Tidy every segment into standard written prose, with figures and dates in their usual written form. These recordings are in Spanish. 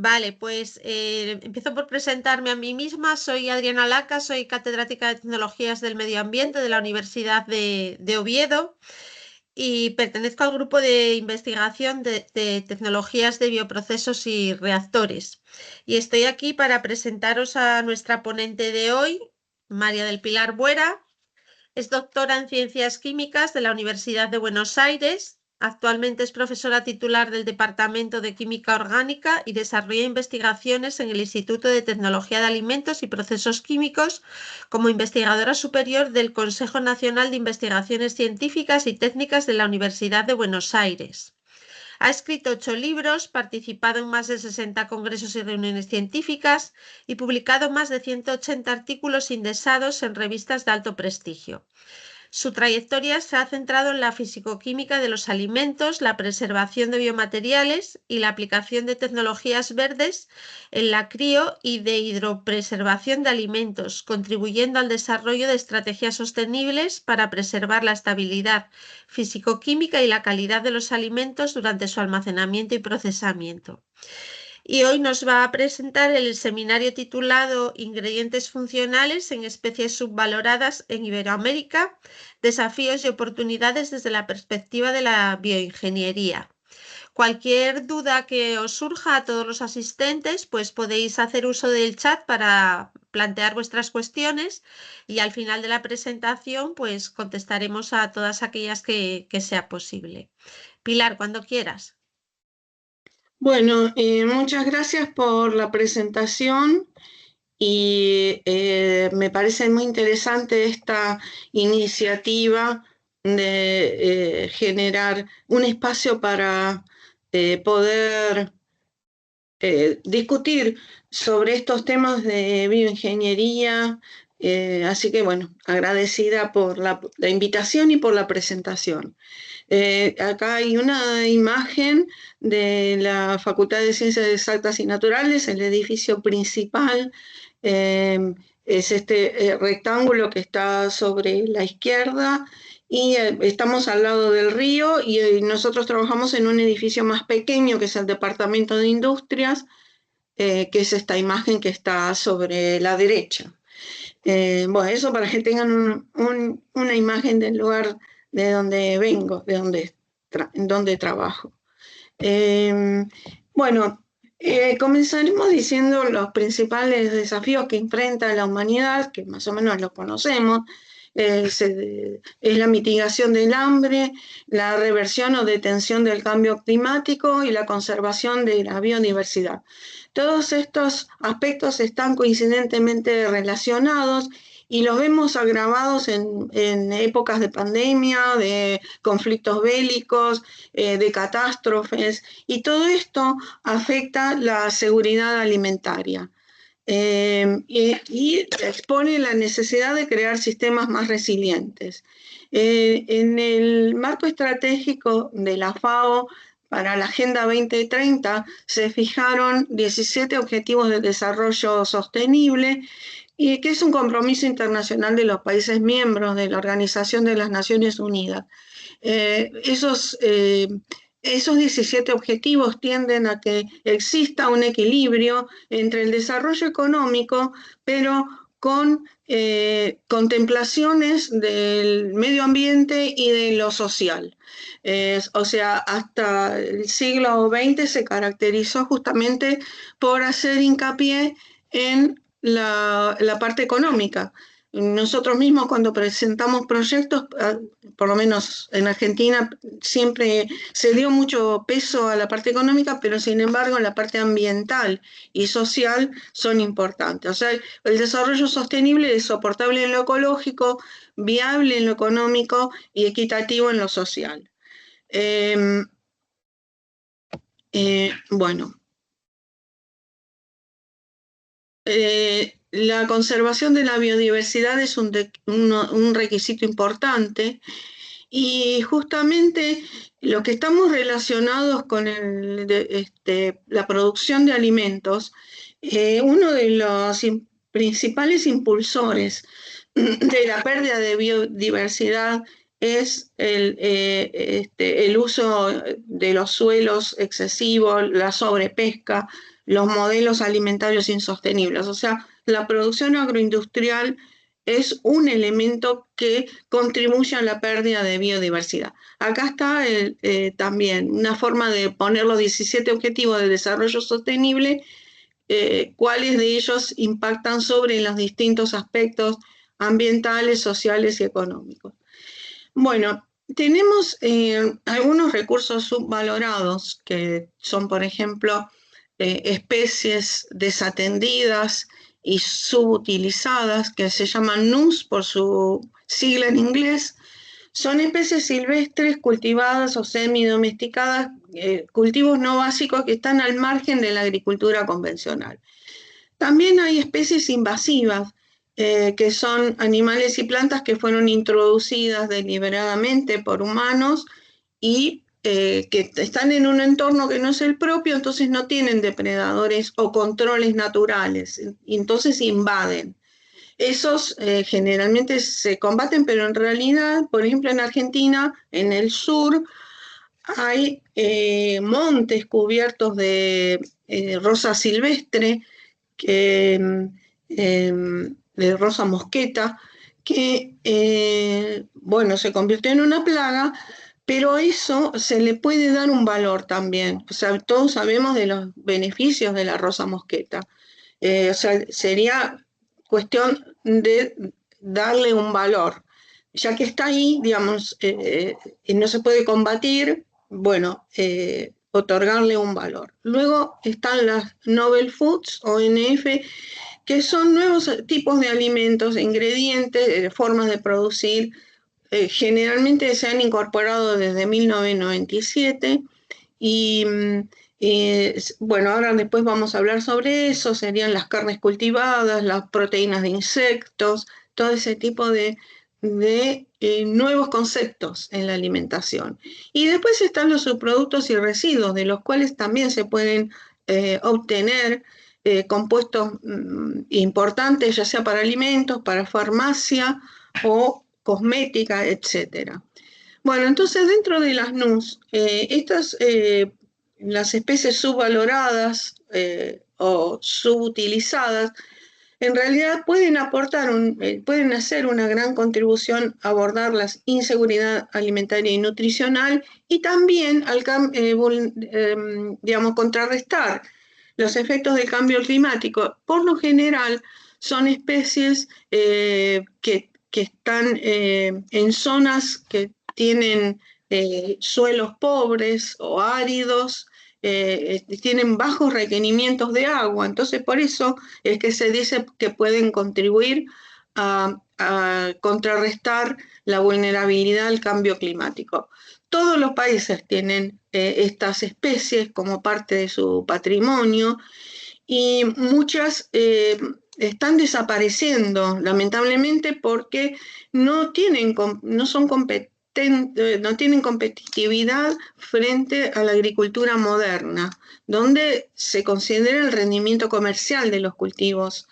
Vale, pues empiezo por presentarme a mí misma. Soy Adriana Laca, soy catedrática de Tecnologías del Medio Ambiente de la Universidad de Oviedo y pertenezco al grupo de investigación de tecnologías de bioprocesos y reactores. Y estoy aquí para presentaros a nuestra ponente de hoy, María del Pilar Buera. Es doctora en Ciencias Químicas de la Universidad de Buenos Aires. Actualmente es profesora titular del Departamento de Química Orgánica y desarrolla investigaciones en el Instituto de Tecnología de Alimentos y Procesos Químicos como investigadora superior del Consejo Nacional de Investigaciones Científicas y Técnicas de la Universidad de Buenos Aires. Ha escrito 8 libros, participado en más de 60 congresos y reuniones científicas y publicado más de 180 artículos indexados en revistas de alto prestigio. Su trayectoria se ha centrado en la fisicoquímica de los alimentos, la preservación de biomateriales y la aplicación de tecnologías verdes en la crío y de hidropreservación de alimentos, contribuyendo al desarrollo de estrategias sostenibles para preservar la estabilidad fisicoquímica y la calidad de los alimentos durante su almacenamiento y procesamiento. Y hoy nos va a presentar el seminario titulado Ingredientes funcionales en especies subvaloradas en Iberoamérica, desafíos y oportunidades desde la perspectiva de la bioingeniería. Cualquier duda que os surja a todos los asistentes, pues podéis hacer uso del chat para plantear vuestras cuestiones y al final de la presentación, pues contestaremos a todas aquellas que sea posible. Pilar, cuando quieras. Bueno, muchas gracias por la presentación y me parece muy interesante esta iniciativa de generar un espacio para poder discutir sobre estos temas de bioingeniería. Así que bueno, agradecida por la invitación y por la presentación. Acá hay una imagen de la Facultad de Ciencias Exactas y Naturales, el edificio principal. Es este rectángulo que está sobre la izquierda y estamos al lado del río y nosotros trabajamos en un edificio más pequeño que es el Departamento de Industrias, que es esta imagen que está sobre la derecha. Bueno, eso para que tengan una imagen del lugar de donde vengo, de donde trabajo. Bueno, comenzaremos diciendo los principales desafíos que enfrenta la humanidad, que más o menos los conocemos. Es la mitigación del hambre, la reversión o detención del cambio climático y la conservación de la biodiversidad. Todos estos aspectos están coincidentemente relacionados y los vemos agravados en épocas de pandemia, de conflictos bélicos, de catástrofes, y todo esto afecta la seguridad alimentaria. Y expone la necesidad de crear sistemas más resilientes. En el marco estratégico de la FAO para la Agenda 2030 se fijaron 17 Objetivos de Desarrollo Sostenible, y que es un compromiso internacional de los países miembros de la Organización de las Naciones Unidas. Esos 17 objetivos tienden a que exista un equilibrio entre el desarrollo económico, pero con contemplaciones del medio ambiente y de lo social. O sea, hasta el siglo XX se caracterizó justamente por hacer hincapié en la parte económica. Nosotros mismos cuando presentamos proyectos, por lo menos en Argentina, siempre se dio mucho peso a la parte económica, pero sin embargo la parte ambiental y social son importantes. O sea, el desarrollo sostenible es soportable en lo ecológico, viable en lo económico y equitativo en lo social. Bueno. La conservación de la biodiversidad es un requisito importante, y justamente los que estamos relacionados con la producción de alimentos, uno de los principales impulsores de la pérdida de biodiversidad es el uso de los suelos excesivo, la sobrepesca, los modelos alimentarios insostenibles. O sea, la producción agroindustrial es un elemento que contribuye a la pérdida de biodiversidad. Acá está también una forma de poner los 17 objetivos de desarrollo sostenible, cuáles de ellos impactan sobre los distintos aspectos ambientales, sociales y económicos. Bueno, tenemos algunos recursos subvalorados, que son, por ejemplo, especies desatendidas y subutilizadas, que se llaman NUS por su sigla en inglés. Son especies silvestres cultivadas o semidomesticadas, cultivos no básicos que están al margen de la agricultura convencional. También hay especies invasivas, que son animales y plantas que fueron introducidas deliberadamente por humanos y que están en un entorno que no es el propio, entonces no tienen depredadores o controles naturales, y entonces invaden. Esos generalmente se combaten, pero en realidad, por ejemplo, en Argentina, en el sur, hay montes cubiertos de rosa silvestre, de rosa mosqueta, que, bueno, se convirtió en una plaga, pero a eso se le puede dar un valor también. O sea, todos sabemos de los beneficios de la rosa mosqueta. O sea, sería cuestión de darle un valor. Ya que está ahí, digamos, y no se puede combatir, bueno, otorgarle un valor. Luego están las Novel Foods, ONF, que son nuevos tipos de alimentos, ingredientes, formas de producir. Generalmente se han incorporado desde 1997 y bueno, ahora después vamos a hablar sobre eso. Serían las carnes cultivadas, las proteínas de insectos, todo ese tipo de nuevos conceptos en la alimentación. Y después están los subproductos y residuos, de los cuales también se pueden obtener compuestos importantes, ya sea para alimentos, para farmacia o cosmética, etcétera. Bueno, entonces dentro de las NUS, las especies subvaloradas o subutilizadas, en realidad pueden pueden hacer una gran contribución a abordar la inseguridad alimentaria y nutricional, y también digamos, contrarrestar los efectos del cambio climático. Por lo general, son especies que están en zonas que tienen suelos pobres o áridos, tienen bajos requerimientos de agua. Entonces, por eso es que se dice que pueden contribuir a contrarrestar la vulnerabilidad al cambio climático. Todos los países tienen estas especies como parte de su patrimonio, y muchas están desapareciendo, lamentablemente, porque no tienen competitividad frente a la agricultura moderna, donde se considera el rendimiento comercial de los cultivos.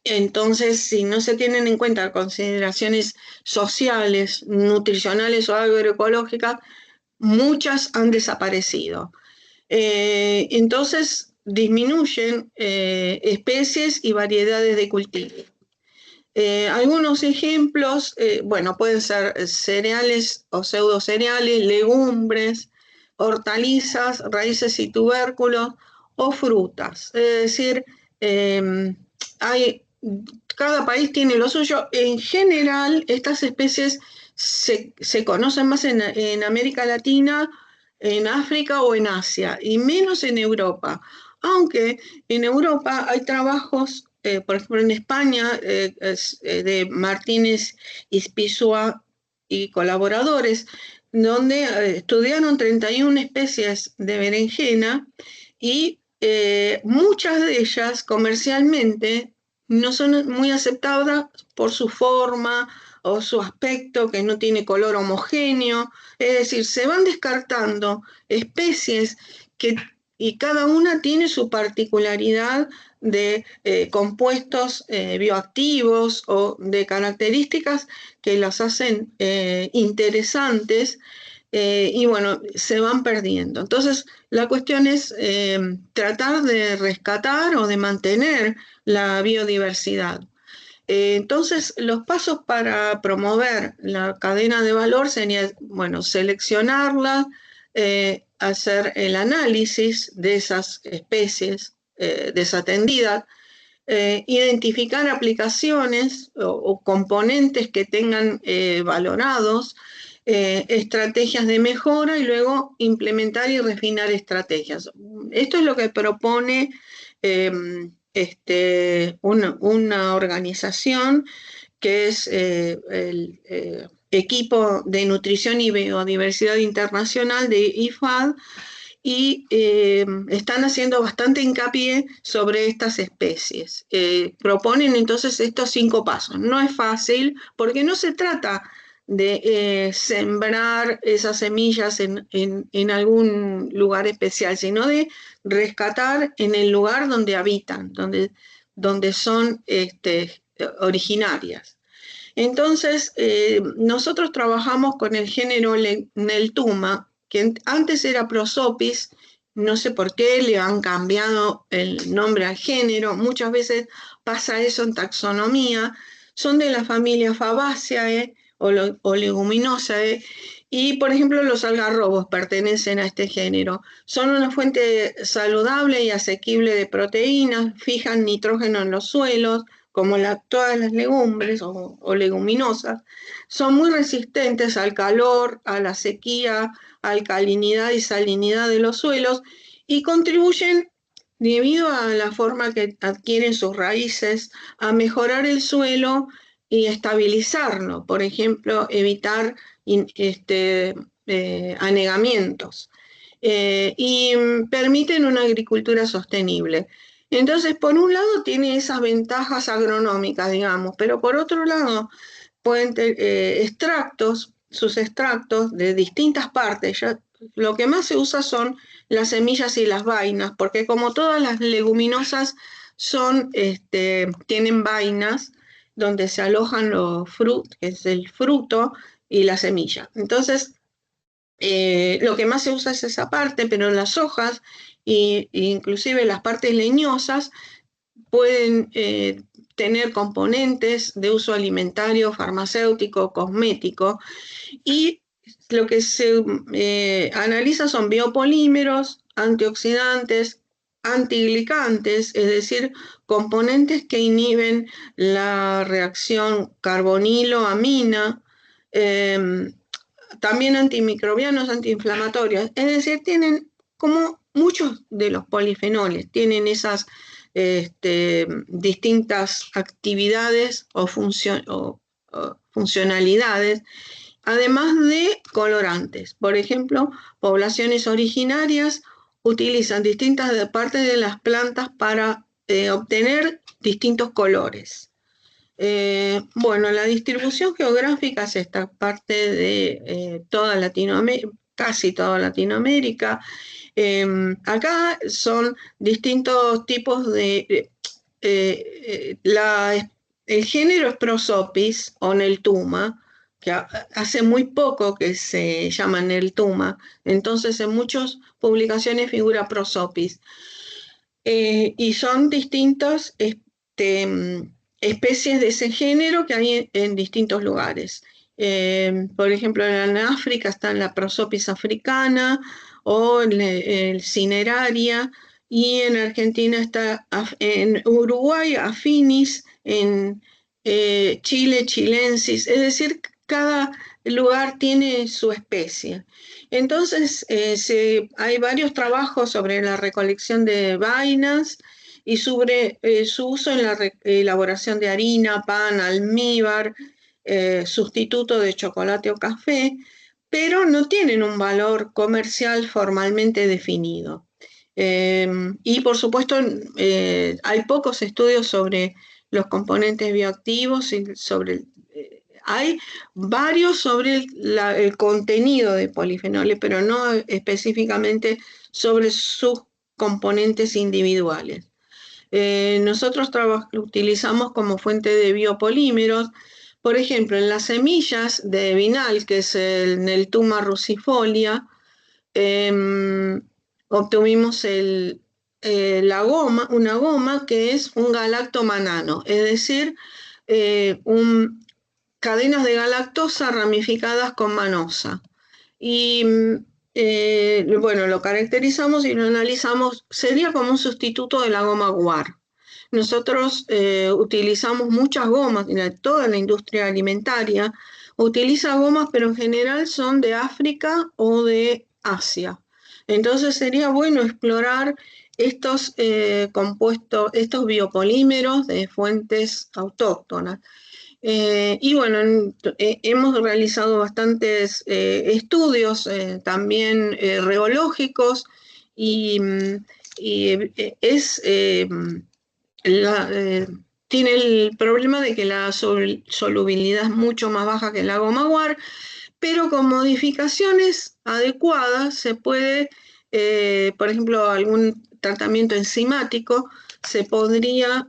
Entonces, si no se tienen en cuenta consideraciones sociales, nutricionales o agroecológicas, muchas han desaparecido. Entonces disminuyen especies y variedades de cultivo. Algunos ejemplos, bueno, pueden ser cereales o pseudocereales, legumbres, hortalizas, raíces y tubérculos o frutas. Es decir, cada país tiene lo suyo. En general, estas especies se conocen más en América Latina, en África o en Asia, y menos en Europa. Aunque en Europa hay trabajos, por ejemplo en España, de Martínez Ispizua y colaboradores, donde estudiaron 31 especies de berenjena, y muchas de ellas comercialmente no son muy aceptadas por su forma o su aspecto, que no tiene color homogéneo. Es decir, se van descartando especies y cada una tiene su particularidad de compuestos bioactivos o de características que las hacen interesantes, y bueno, se van perdiendo. Entonces, la cuestión es tratar de rescatar o de mantener la biodiversidad. Entonces, los pasos para promover la cadena de valor serían, bueno, seleccionarla, hacer el análisis de esas especies desatendidas, identificar aplicaciones o componentes que tengan valorados, estrategias de mejora y luego implementar y refinar estrategias. Esto es lo que propone una organización que es el Equipo de Nutrición y Biodiversidad Internacional de IFAD, y están haciendo bastante hincapié sobre estas especies. Proponen entonces estos 5 pasos. No es fácil porque no se trata de sembrar esas semillas en algún lugar especial, sino de rescatar en el lugar donde habitan, donde son originarias. Entonces, nosotros trabajamos con el género Neltuma, que antes era Prosopis, no sé por qué le han cambiado el nombre al género, muchas veces pasa eso en taxonomía, son de la familia Fabaceae o Leguminosae, y por ejemplo los algarrobos pertenecen a este género. Son una fuente saludable y asequible de proteínas, fijan nitrógeno en los suelos, como todas las legumbres o leguminosas, son muy resistentes al calor, a la sequía, alcalinidad y salinidad de los suelos, y contribuyen, debido a la forma que adquieren sus raíces, a mejorar el suelo y estabilizarlo, por ejemplo, evitar anegamientos, y permiten una agricultura sostenible. Entonces, por un lado tiene esas ventajas agronómicas, digamos, pero por otro lado pueden tener sus extractos de distintas partes. Lo que más se usa son las semillas y las vainas, porque como todas las leguminosas tienen vainas donde se alojan los frutos, que es el fruto y la semilla. Entonces, lo que más se usa es esa parte, pero las hojas e inclusive las partes leñosas pueden tener componentes de uso alimentario, farmacéutico, cosmético, y lo que se analiza son biopolímeros, antioxidantes, antiglicantes, es decir, componentes que inhiben la reacción carbonilo-amina, también antimicrobianos, antiinflamatorios, es decir, tienen como muchos de los polifenoles, tienen esas distintas actividades o funcionalidades, además de colorantes. Por ejemplo, poblaciones originarias utilizan distintas partes de las plantas para obtener distintos colores. Bueno, la distribución geográfica es esta parte de toda Latinoamérica, casi toda Latinoamérica. Acá son distintos tipos de... el género es Prosopis o Neltuma, que hace muy poco que se llama Neltuma, entonces en muchas publicaciones figura Prosopis. Y son distintas especies de ese género que hay en distintos lugares. Por ejemplo, en África está la Prosopis africana o el Cineraria, y en Argentina está, en Uruguay, Afinis, en Chile, Chilensis, es decir, cada lugar tiene su especie. Entonces, hay varios trabajos sobre la recolección de vainas y sobre su uso en la elaboración de harina, pan, almíbar, sustituto de chocolate o café, pero no tienen un valor comercial formalmente definido. Y por supuesto, hay pocos estudios sobre los componentes bioactivos y hay varios sobre el contenido de polifenoles, pero no específicamente sobre sus componentes individuales. Nosotros utilizamos como fuente de biopolímeros, Por ejemplo, en las semillas de vinal, que es el Neltuma rucifolia, obtuvimos la goma, una goma que es un galactomanano, es decir, cadenas de galactosa ramificadas con manosa. Y bueno, lo caracterizamos y lo analizamos, sería como un sustituto de la goma guar. Nosotros utilizamos muchas gomas, toda la industria alimentaria utiliza gomas, pero en general son de África o de Asia. Entonces sería bueno explorar estos compuestos, estos biopolímeros de fuentes autóctonas. Y bueno, hemos realizado bastantes estudios también reológicos y, es tiene el problema de que la solubilidad es mucho más baja que la goma guar, pero con modificaciones adecuadas se puede, por ejemplo, algún tratamiento enzimático, se podría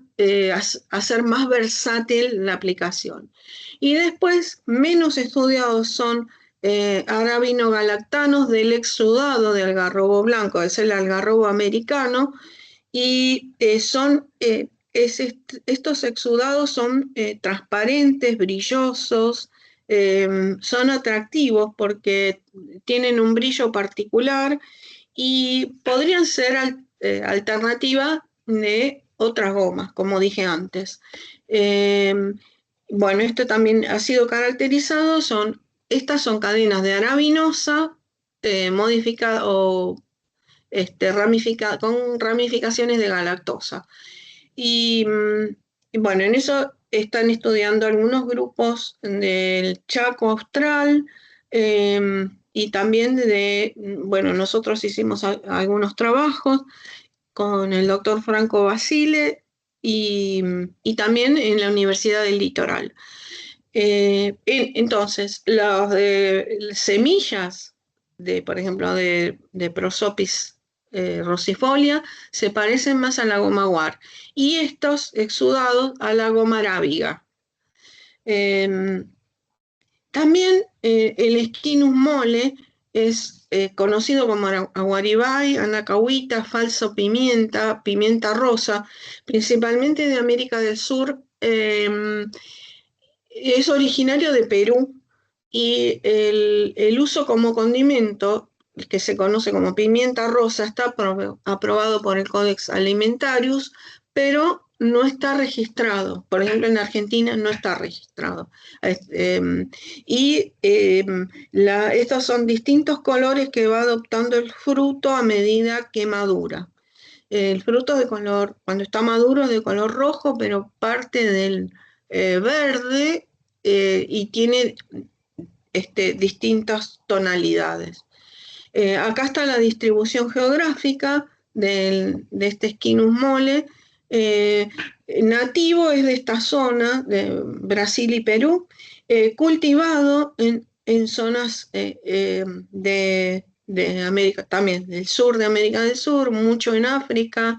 hacer más versátil la aplicación. Y después, menos estudiados son arabinogalactanos del exudado de algarrobo blanco, es el algarrobo americano, y estos exudados son transparentes, brillosos, son atractivos porque tienen un brillo particular y podrían ser alternativa de otras gomas, como dije antes. Bueno, esto también ha sido caracterizado, estas son cadenas de arabinosa modificada o con ramificaciones de galactosa. Y bueno, en eso están estudiando algunos grupos del Chaco Austral y también bueno, nosotros hicimos algunos trabajos con el doctor Franco Basile y también en la Universidad del Litoral. Entonces, las semillas por ejemplo, de Prosopis rosifolia se parecen más a la goma guar y estos exudados a la goma arábiga. También el Squinus mole es conocido como aguaribay, anacahuita, falso pimienta, pimienta rosa, principalmente de América del Sur. Es originario de Perú y el uso como condimento, que se conoce como pimienta rosa, está aprobado por el Codex Alimentarius, pero no está registrado. Por ejemplo, en Argentina no está registrado. Estos son distintos colores que va adoptando el fruto a medida que madura. El fruto de color, cuando está maduro, es de color rojo, pero parte del verde y tiene distintas tonalidades. Acá está la distribución geográfica de este Squinus mole. Nativo es de esta zona, de Brasil y Perú, cultivado en zonas de América, también del sur de América del Sur, mucho en África,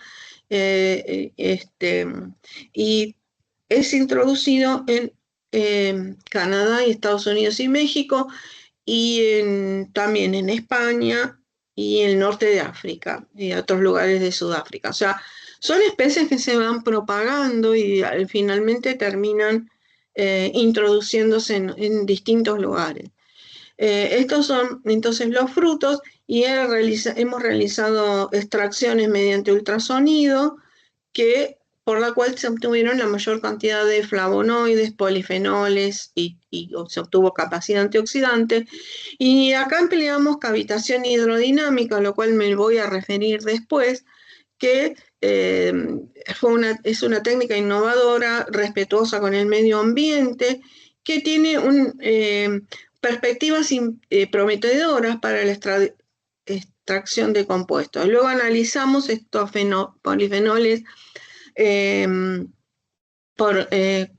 y es introducido en Canadá y Estados Unidos y México, y también en España y el norte de África y otros lugares de Sudáfrica. O sea, son especies que se van propagando y finalmente terminan introduciéndose en distintos lugares. Estos son entonces los frutos y hemos realizado extracciones mediante ultrasonido por la cual se obtuvieron la mayor cantidad de flavonoides, polifenoles y se obtuvo capacidad antioxidante. Y acá empleamos cavitación hidrodinámica, a lo cual me voy a referir después, que es una técnica innovadora, respetuosa con el medio ambiente, que tiene perspectivas prometedoras para la extracción de compuestos. Luego analizamos estos polifenoles por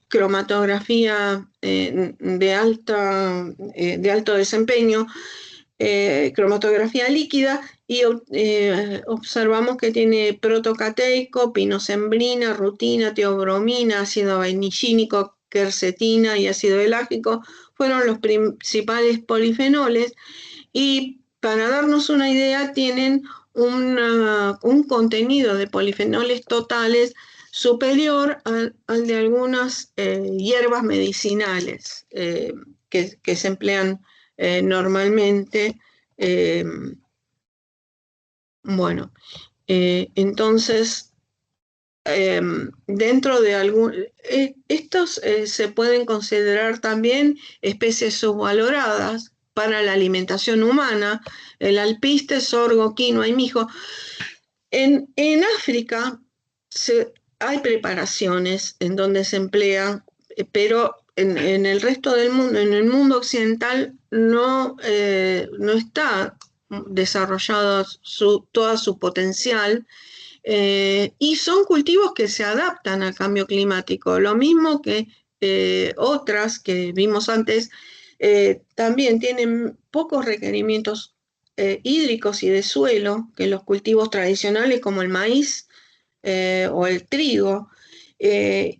cromatografía de alto desempeño, cromatografía líquida, y observamos que tiene protocateico, pinosembrina, rutina, teobromina, ácido vainillínico, quercetina y ácido elágico fueron los principales polifenoles, y para darnos una idea tienen un contenido de polifenoles totales superior al de algunas hierbas medicinales que se emplean normalmente. Bueno, entonces, dentro de estos se pueden considerar también especies subvaloradas para la alimentación humana: el alpiste, sorgo, quinoa y mijo. En África hay preparaciones en donde se emplea, pero en el resto del mundo, en el mundo occidental, no está desarrollado todo su potencial, y son cultivos que se adaptan al cambio climático, lo mismo que otras que vimos antes. También tienen pocos requerimientos hídricos y de suelo que los cultivos tradicionales como el maíz o el trigo. Hay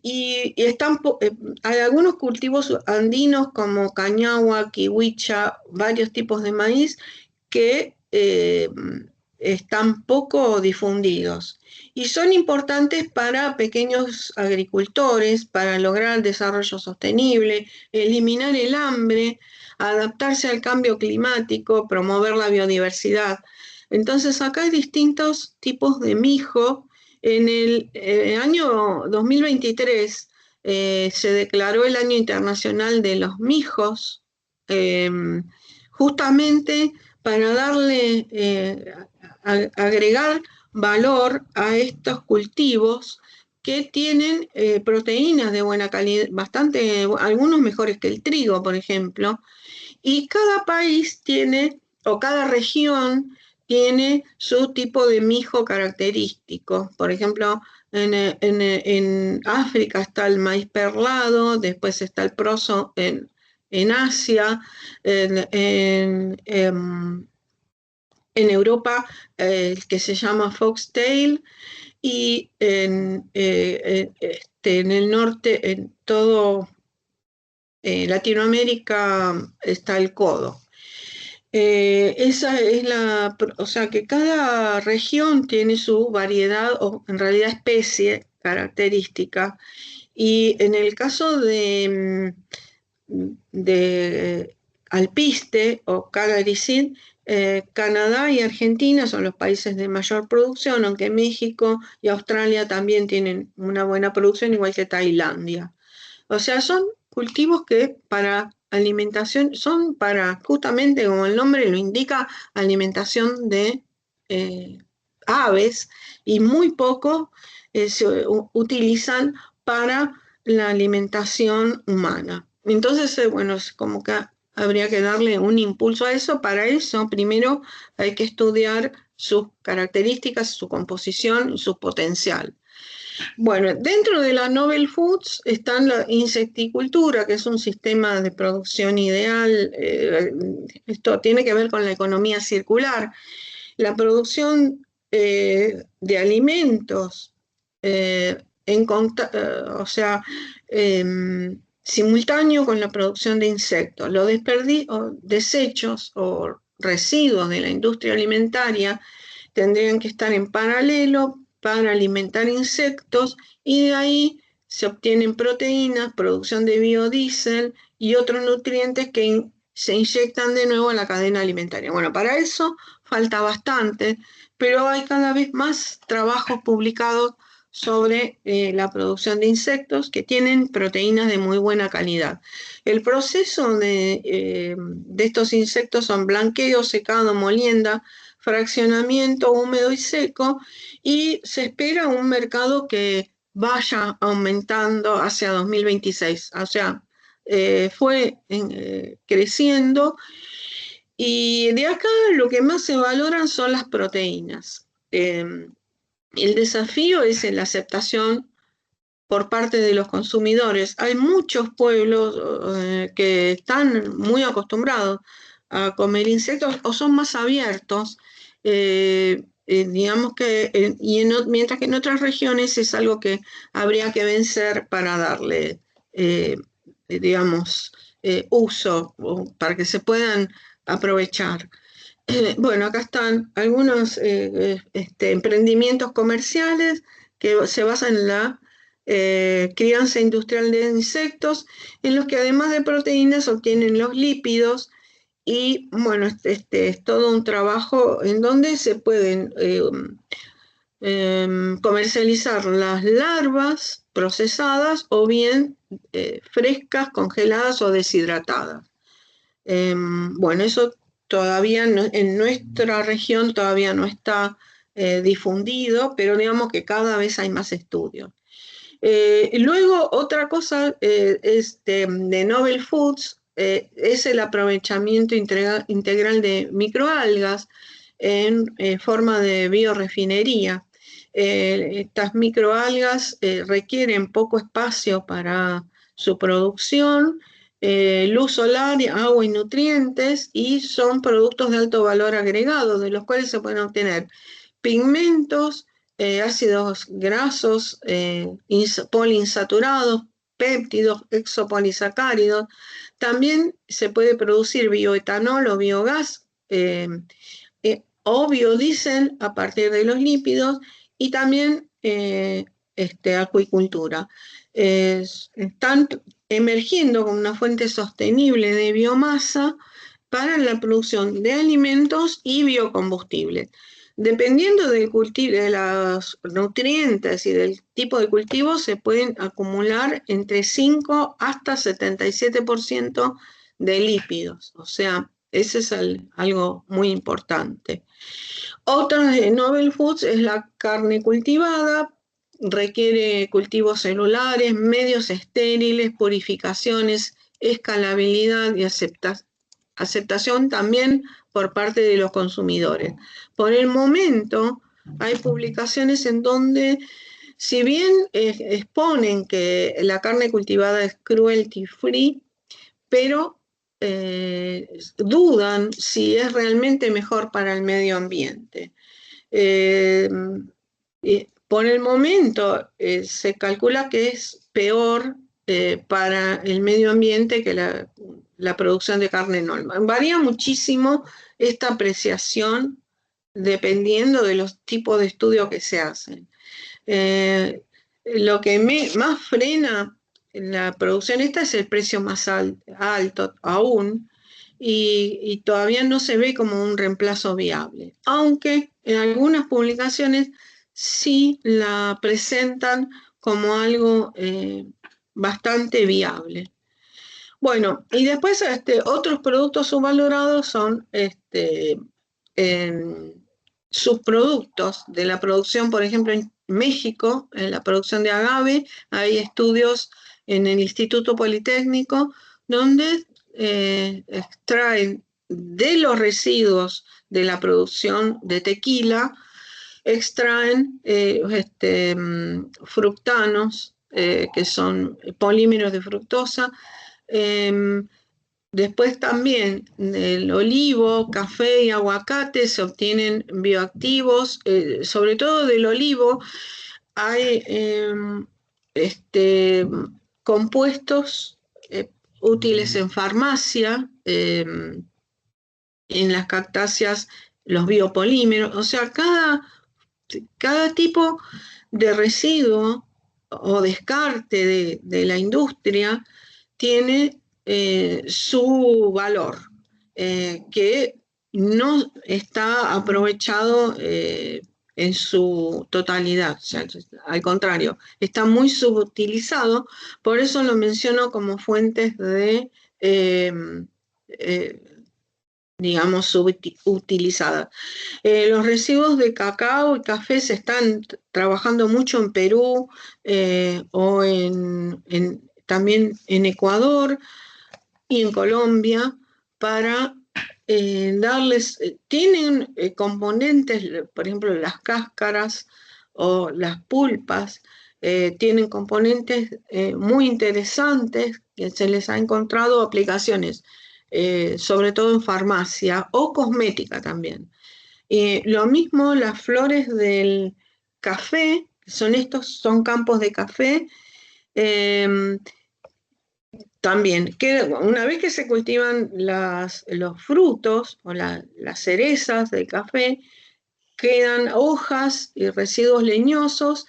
algunos cultivos andinos como cañagua, kiwicha, varios tipos de maíz que están poco difundidos y son importantes para pequeños agricultores, para lograr el desarrollo sostenible, eliminar el hambre, adaptarse al cambio climático, promover la biodiversidad. Entonces acá hay distintos tipos de mijo. En el año 2023 se declaró el Año Internacional de los Mijos, justamente para darle, agregar valor a estos cultivos que tienen proteínas de buena calidad, algunos mejores que el trigo, por ejemplo, y cada país tiene, o cada región tiene su tipo de mijo característico. Por ejemplo, en África está el maíz perlado, después está el proso en Asia, en Europa el que se llama foxtail, y en el norte, en todo Latinoamérica, está el codo. Esa es o sea que cada región tiene su variedad, o en realidad especie característica, y en el caso de alpiste o cagaricid, Canadá y Argentina son los países de mayor producción, aunque México y Australia también tienen una buena producción, igual que Tailandia. O sea, son cultivos que para alimentación, son para, justamente como el nombre lo indica, alimentación de aves, y muy poco se utilizan para la alimentación humana. Entonces, bueno, es como que habría que darle un impulso a eso. Para eso, primero hay que estudiar sus características, su composición y su potencial. Bueno, dentro de la Novel Foods está la insecticultura, que es un sistema de producción ideal. Esto tiene que ver con la economía circular. La producción de alimentos, o sea, simultáneo con la producción de insectos. Los desechos o residuos de la industria alimentaria tendrían que estar en paralelo para alimentar insectos, y de ahí se obtienen proteínas, producción de biodiesel y otros nutrientes que se inyectan de nuevo a la cadena alimentaria. Bueno, para eso falta bastante, pero hay cada vez más trabajos publicados sobre la producción de insectos que tienen proteínas de muy buena calidad. El proceso de estos insectos son blanqueo, secado, molienda, fraccionamiento húmedo y seco, y se espera un mercado que vaya aumentando hacia 2026. O sea, fue creciendo, y de acá lo que más se valoran son las proteínas. El desafío es la aceptación por parte de los consumidores. Hay muchos pueblos que están muy acostumbrados a comer insectos o son más abiertos, digamos que, mientras que en otras regiones es algo que habría que vencer para darle digamos, uso, o para que se puedan aprovechar. Bueno, acá están algunos emprendimientos comerciales que se basan en la crianza industrial de insectos, en los que además de proteínas obtienen los lípidos y bueno, es todo un trabajo en donde se pueden comercializar las larvas procesadas o bien frescas, congeladas o deshidratadas. Bueno, eso todavía en nuestra región todavía no está difundido, pero digamos que cada vez hay más estudios. Luego, otra cosa de Novel Foods es el aprovechamiento integral de microalgas en forma de biorefinería. Estas microalgas requieren poco espacio para su producción, luz solar, agua y nutrientes, y son productos de alto valor agregado, de los cuales se pueden obtener pigmentos, ácidos grasos, poliinsaturados, péptidos, exopolisacáridos. También se puede producir bioetanol o biogás o biodiesel a partir de los lípidos, y también acuicultura. Están emergiendo como una fuente sostenible de biomasa para la producción de alimentos y biocombustibles. Dependiendo del cultivo, de los nutrientes y del tipo de cultivo, se pueden acumular entre 5 hasta 77% de lípidos. O sea, ese es algo muy importante. Otra de Novel Foods es la carne cultivada. Requiere cultivos celulares, medios estériles, purificaciones, escalabilidad y aceptación también por parte de los consumidores. Por el momento hay publicaciones en donde, si bien exponen que la carne cultivada es cruelty free, pero dudan si es realmente mejor para el medio ambiente. Por el momento se calcula que es peor para el medio ambiente que la producción de carne normal. Varía muchísimo esta apreciación dependiendo de los tipos de estudios que se hacen. Lo que más frena la producción esta es el precio más alto aún, y todavía no se ve como un reemplazo viable, aunque en algunas publicaciones sí la presentan como algo bastante viable. Bueno, y después otros productos subvalorados son subproductos de la producción. Por ejemplo, en México, en la producción de agave, hay estudios en el Instituto Politécnico donde extraen de los residuos de la producción de tequila, extraen fructanos, que son polímeros de fructosa. Después también del olivo, café y aguacate se obtienen bioactivos, sobre todo del olivo hay compuestos útiles en farmacia, en las cactáceas, los biopolímeros. O sea, cada tipo de residuo o descarte de la industria tiene su valor, que no está aprovechado en su totalidad. O sea, al contrario, está muy subutilizado. Por eso lo menciono como fuentes de digamos, subutilizadas. Los residuos de cacao y café se están trabajando mucho en Perú, o también en Ecuador y en Colombia, para darles, tienen componentes, por ejemplo, las cáscaras o las pulpas, tienen componentes muy interesantes que se les ha encontrado aplicaciones, sobre todo en farmacia o cosmética también. Lo mismo las flores del café, son campos de café, también, una vez que se cultivan los frutos o las cerezas del café, quedan hojas y residuos leñosos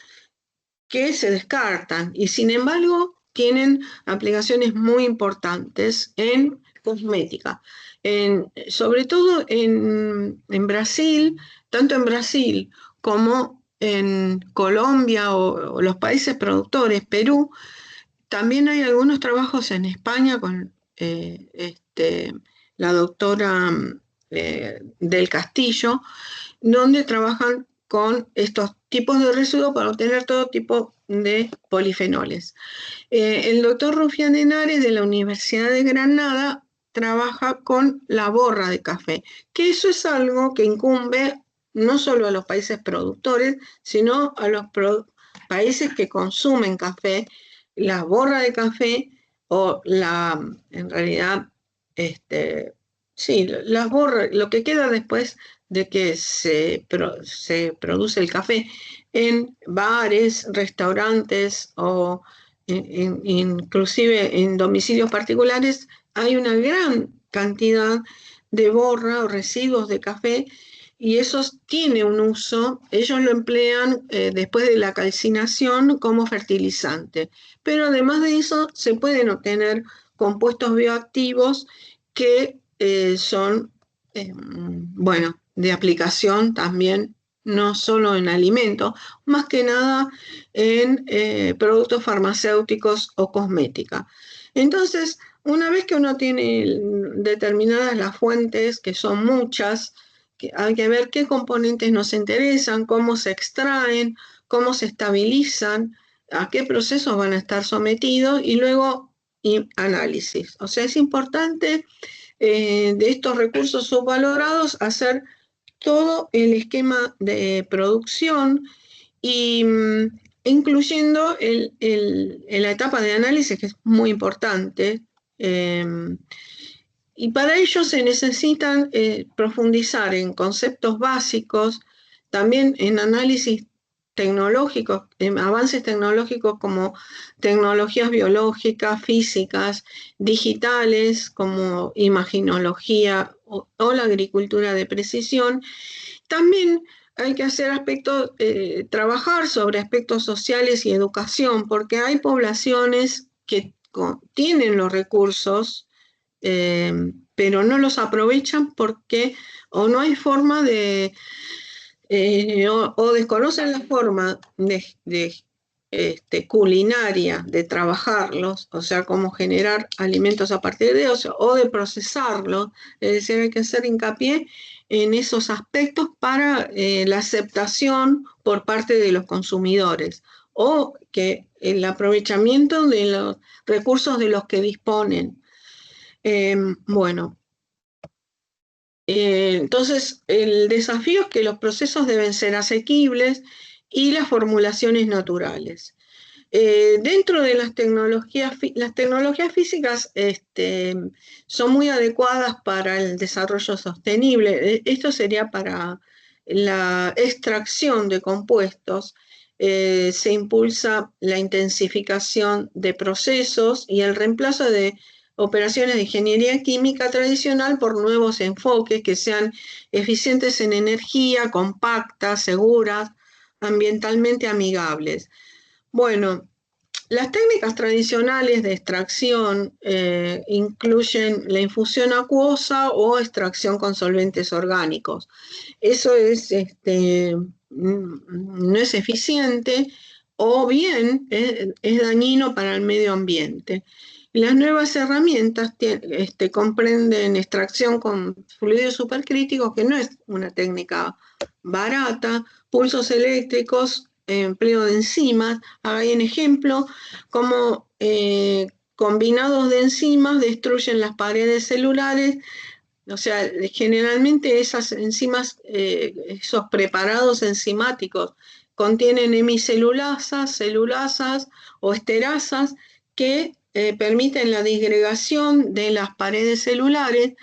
que se descartan y sin embargo tienen aplicaciones muy importantes en cosmética. Sobre todo en Brasil, tanto en Brasil como en Colombia o los países productores, Perú, también hay algunos trabajos en España con la doctora del Castillo, donde trabajan con estos tipos de residuos para obtener todo tipo de polifenoles. El doctor Rufián Henares de la Universidad de Granada trabaja con la borra de café, que eso es algo que incumbe no solo a los países productores, sino a los países que consumen café. La borra de café o en realidad, sí, la borra, lo que queda después de que se produce el café en bares, restaurantes o inclusive en domicilios particulares, hay una gran cantidad de borra o residuos de café y eso tiene un uso, ellos lo emplean después de la calcinación como fertilizante, pero además de eso se pueden obtener compuestos bioactivos que son, bueno, de aplicación también, no solo en alimentos, más que nada en productos farmacéuticos o cosmética. Entonces, una vez que uno tiene determinadas las fuentes, que son muchas, hay que ver qué componentes nos interesan, cómo se extraen, cómo se estabilizan, a qué procesos van a estar sometidos y luego análisis. O sea, es importante de estos recursos subvalorados hacer todo el esquema de producción y incluyendo en la etapa de análisis, que es muy importante. Y para ello se necesitan profundizar en conceptos básicos, también en análisis tecnológicos, en avances tecnológicos como tecnologías biológicas, físicas, digitales, como imaginología o la agricultura de precisión. También hay que hacer aspectos, trabajar sobre aspectos sociales y educación, porque hay poblaciones que tienen los recursos, pero no los aprovechan porque o no hay forma de, o desconocen la forma de culinaria de trabajarlos, o sea, cómo generar alimentos a partir de ellos, o de procesarlos. Es decir, hay que hacer hincapié en esos aspectos para la aceptación por parte de los consumidores, o que el aprovechamiento de los recursos de los que disponen. Bueno, entonces el desafío es que los procesos deben ser asequibles y las formulaciones naturales. Dentro de las tecnologías físicas son muy adecuadas para el desarrollo sostenible. Esto sería para la extracción de compuestos. Se impulsa la intensificación de procesos y el reemplazo de operaciones de ingeniería química tradicional por nuevos enfoques que sean eficientes en energía, compactas, seguras, ambientalmente amigables. Bueno, las técnicas tradicionales de extracción incluyen la infusión acuosa o extracción con solventes orgánicos. Eso no es eficiente o bien es dañino para el medio ambiente. Las nuevas herramientas comprenden extracción con fluidos supercríticos, que no es una técnica barata, pulsos eléctricos, empleo de enzimas. Hay un ejemplo como combinados de enzimas destruyen las paredes celulares. O sea, generalmente esas enzimas, esos preparados enzimáticos, contienen hemicelulasas, celulasas o esterasas que permiten la disgregación de las paredes celulares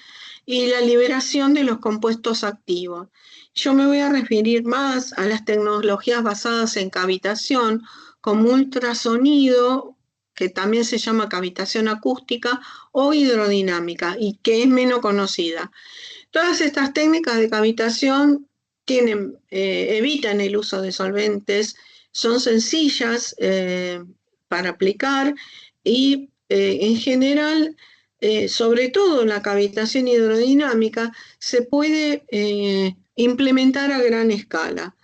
y la liberación de los compuestos activos. Yo me voy a referir más a las tecnologías basadas en cavitación, como ultrasonido, que también se llama cavitación acústica o hidrodinámica y que es menos conocida. Todas estas técnicas de cavitación evitan el uso de solventes, son sencillas para aplicar y en general, sobre todo en la cavitación hidrodinámica, se puede implementar a gran escala.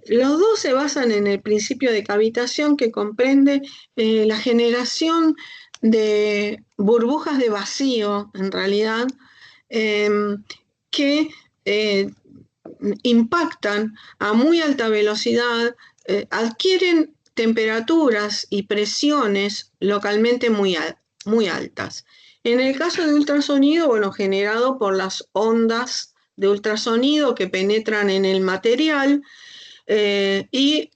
Los dos se basan en el principio de cavitación que comprende la generación de burbujas de vacío, en realidad, que impactan a muy alta velocidad, adquieren temperaturas y presiones localmente muy altas. En el caso de ultrasonido, bueno, generado por las ondas de ultrasonido que penetran en el material y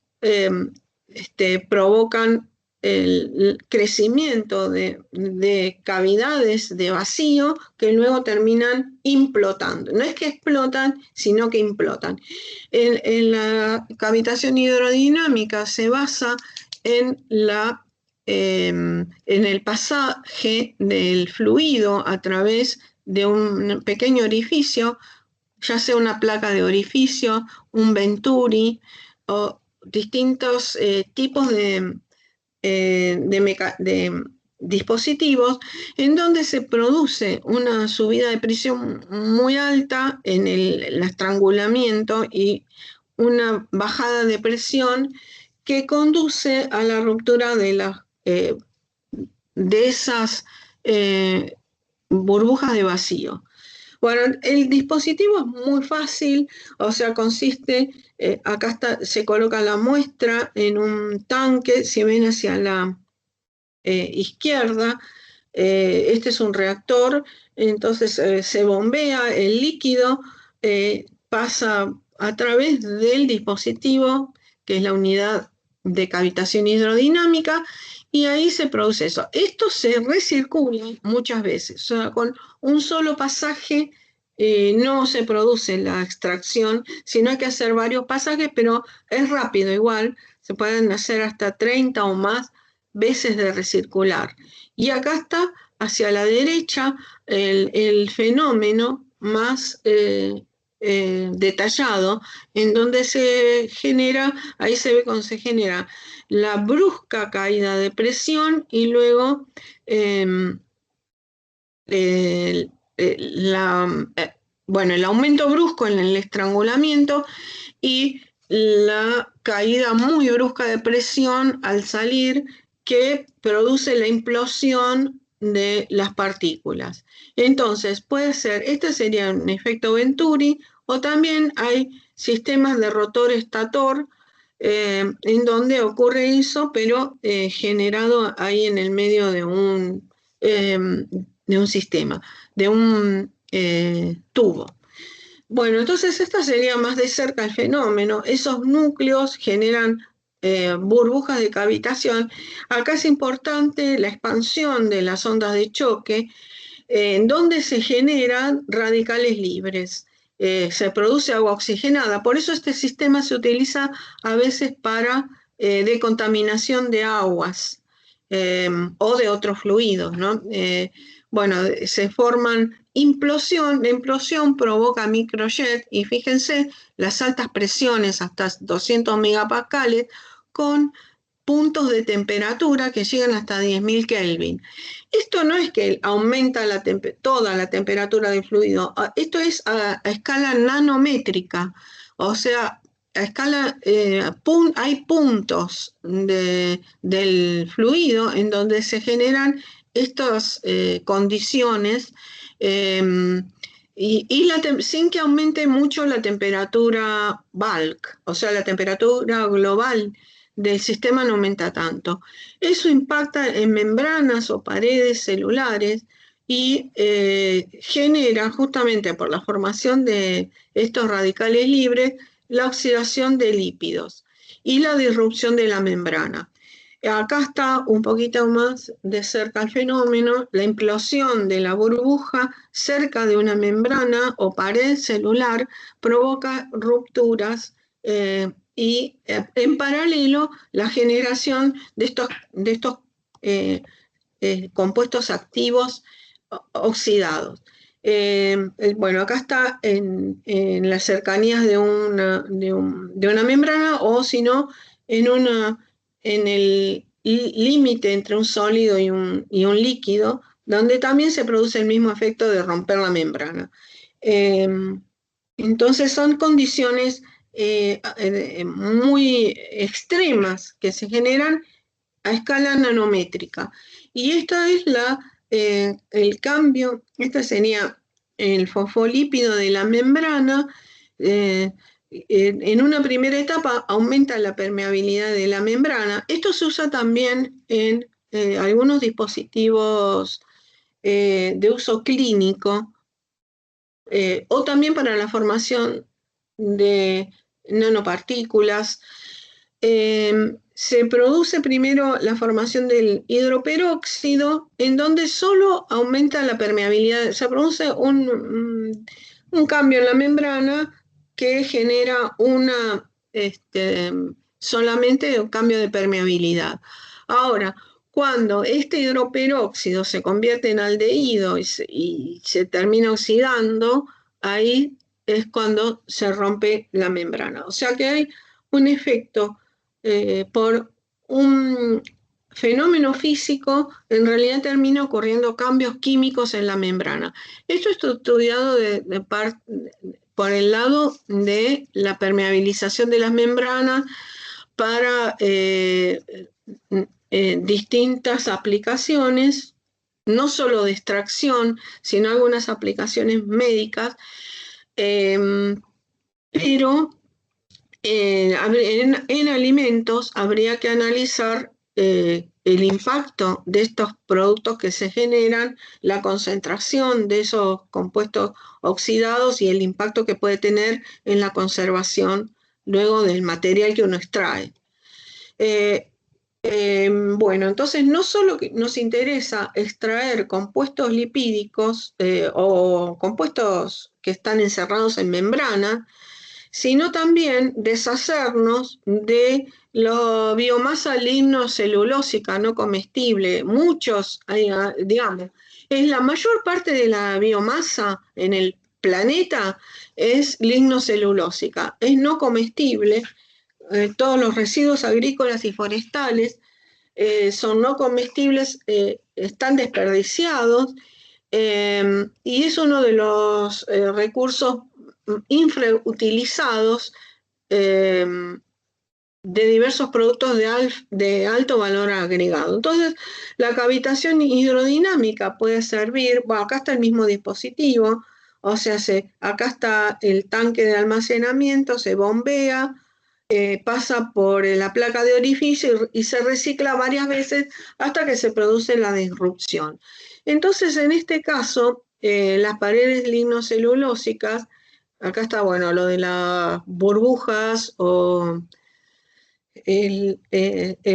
provocan el crecimiento de cavidades de vacío que luego terminan implotando. No es que explotan, sino que implotan. En la cavitación hidrodinámica se basa en el pasaje del fluido a través de un pequeño orificio, ya sea una placa de orificio, un venturi o distintos tipos de dispositivos en donde se produce una subida de presión muy alta en el estrangulamiento y una bajada de presión que conduce a la ruptura de esas burbujas de vacío. Bueno, el dispositivo es muy fácil, o sea, consiste, acá se coloca la muestra en un tanque, si ven hacia la izquierda, este es un reactor, entonces se bombea el líquido, pasa a través del dispositivo, que es la unidad de cavitación hidrodinámica, y ahí se produce eso. Esto se recircula muchas veces, o sea, con un solo pasaje no se produce la extracción, sino hay que hacer varios pasajes, pero es rápido igual, se pueden hacer hasta 30 o más veces de recircular. Y acá está hacia la derecha el fenómeno más detallado, en donde se genera, ahí se ve cómo se genera la brusca caída de presión y luego bueno, el aumento brusco en el estrangulamiento y la caída muy brusca de presión al salir que produce la implosión de las partículas. Entonces, puede ser, este sería un efecto Venturi, o también hay sistemas de rotor estator en donde ocurre eso, pero generado ahí en el medio de un sistema, de un tubo. Bueno, entonces esta sería más de cerca el fenómeno. Esos núcleos generan burbujas de cavitación. Acá es importante la expansión de las ondas de choque, en donde se generan radicales libres. Se produce agua oxigenada. Por eso este sistema se utiliza a veces para decontaminación de aguas o de otros fluidos, ¿no? Bueno, se forman implosión, la implosión provoca microjet y fíjense las altas presiones hasta 200 megapascales con puntos de temperatura que llegan hasta 10.000 Kelvin. Esto no es que aumenta toda la temperatura del fluido, esto es a escala nanométrica, o sea, a escala, hay puntos del fluido en donde se generan estas condiciones sin que aumente mucho la temperatura bulk, o sea, la temperatura global del sistema no aumenta tanto. Eso impacta en membranas o paredes celulares y genera, justamente por la formación de estos radicales libres, la oxidación de lípidos y la disrupción de la membrana. Acá está un poquito más de cerca el fenómeno, la implosión de la burbuja cerca de una membrana o pared celular provoca rupturas y en paralelo la generación de estos compuestos activos oxidados. Bueno, acá está en las cercanías de una membrana, o si no, en el límite entre un sólido y un líquido, donde también se produce el mismo efecto de romper la membrana. Entonces son condiciones muy extremas que se generan a escala nanométrica. Y esta es el cambio, este sería el fosfolípido de la membrana. En una primera etapa aumenta la permeabilidad de la membrana. Esto se usa también en algunos dispositivos de uso clínico, o también para la formación de nanopartículas. Se produce primero la formación del hidroperóxido, en donde solo aumenta la permeabilidad. Se produce un cambio en la membrana que genera solamente un cambio de permeabilidad. Ahora, cuando este hidroperóxido se convierte en aldehído y se termina oxidando, ahí es cuando se rompe la membrana. O sea que hay un efecto por un fenómeno físico, en realidad termina ocurriendo cambios químicos en la membrana. Esto está estudiado por el lado de la permeabilización de las membranas para distintas aplicaciones, no solo de extracción, sino algunas aplicaciones médicas, pero en alimentos habría que analizar el impacto de estos productos que se generan, la concentración de esos compuestos oxidados y el impacto que puede tener en la conservación luego del material que uno extrae. Bueno, entonces no solo nos interesa extraer compuestos lipídicos o compuestos que están encerrados en membrana, sino también deshacernos de la biomasa lignocelulósica no comestible. Muchos, digamos, es la mayor parte de la biomasa en el planeta es lignocelulósica, es no comestible. Todos los residuos agrícolas y forestales son no comestibles, están desperdiciados, y es uno de los recursos infrautilizados de diversos productos de alto valor agregado. Entonces, la cavitación hidrodinámica puede servir, bueno, acá está el mismo dispositivo, o sea, acá está el tanque de almacenamiento, se bombea, pasa por la placa de orificio y se recicla varias veces hasta que se produce la disrupción. Entonces, en este caso, las paredes lignocelulósicas, acá está, bueno, lo de las burbujas o el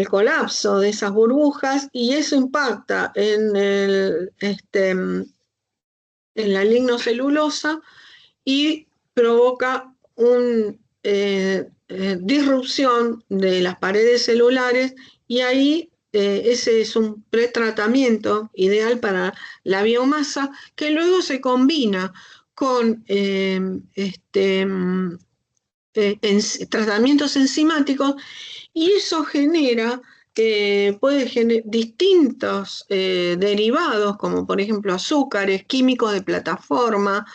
colapso de esas burbujas, y eso impacta en la lignocelulosa y provoca una disrupción de las paredes celulares, y ahí ese es un pretratamiento ideal para la biomasa, que luego se combina con tratamientos enzimáticos, y eso puede generar distintos derivados, como por ejemplo azúcares, químicos de plataforma.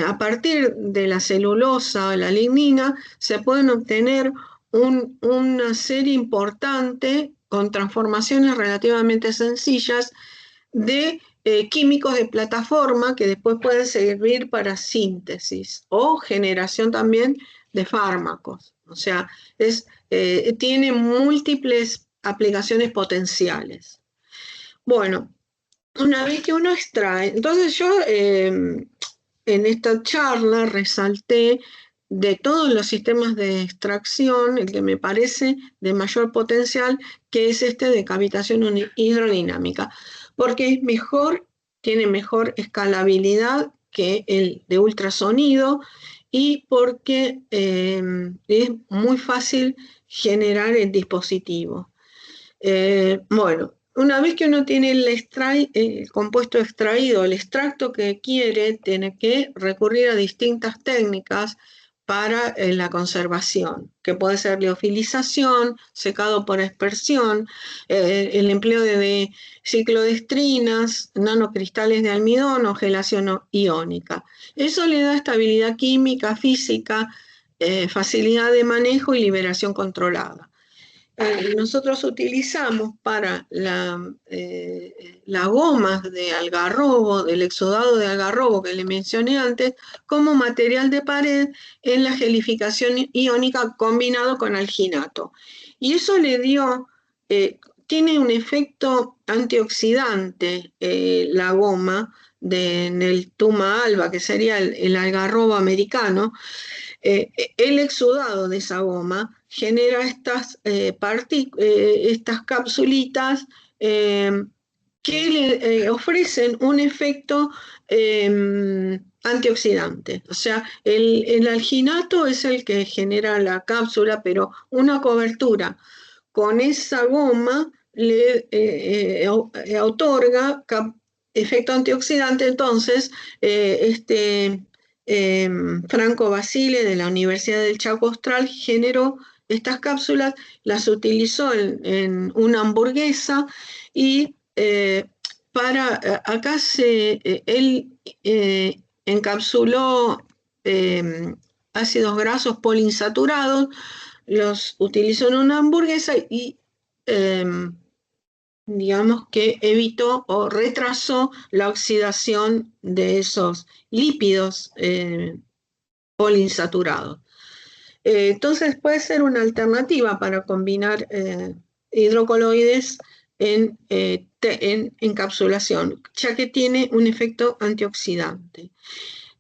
A partir de la celulosa o la lignina se pueden obtener una serie importante, con transformaciones relativamente sencillas, de químicos de plataforma que después pueden servir para síntesis o generación también de fármacos. O sea, tiene múltiples aplicaciones potenciales. Bueno, una vez que uno extrae, entonces yo en esta charla resalté de todos los sistemas de extracción el que me parece de mayor potencial, que es este de cavitación hidrodinámica, porque es mejor, tiene mejor escalabilidad que el de ultrasonido, y porque es muy fácil generar el dispositivo. Bueno, una vez que uno tiene el compuesto extraído, el extracto que quiere, tiene que recurrir a distintas técnicas para la conservación, que puede ser liofilización, secado por aspersión, el empleo de ciclodestrinas, nanocristales de almidón o gelación iónica. Eso le da estabilidad química, física, facilidad de manejo y liberación controlada. Nosotros utilizamos para las gomas de algarrobo, del exudado de algarrobo que le mencioné antes, como material de pared en la gelificación iónica combinado con alginato. Y eso le dio, tiene un efecto antioxidante la goma en el Tuma alba, que sería el algarrobo americano. El exudado de esa goma genera estas capsulitas que le ofrecen un efecto antioxidante. O sea, el alginato es el que genera la cápsula, pero una cobertura con esa goma le otorga efecto antioxidante. Entonces, Franco Basile de la Universidad del Chaco Austral generó estas cápsulas, las utilizó en una hamburguesa y acá él encapsuló ácidos grasos poliinsaturados, los utilizó en una hamburguesa y digamos que evitó o retrasó la oxidación de esos lípidos poliinsaturados. Entonces puede ser una alternativa para combinar hidrocoloides en encapsulación, ya que tiene un efecto antioxidante.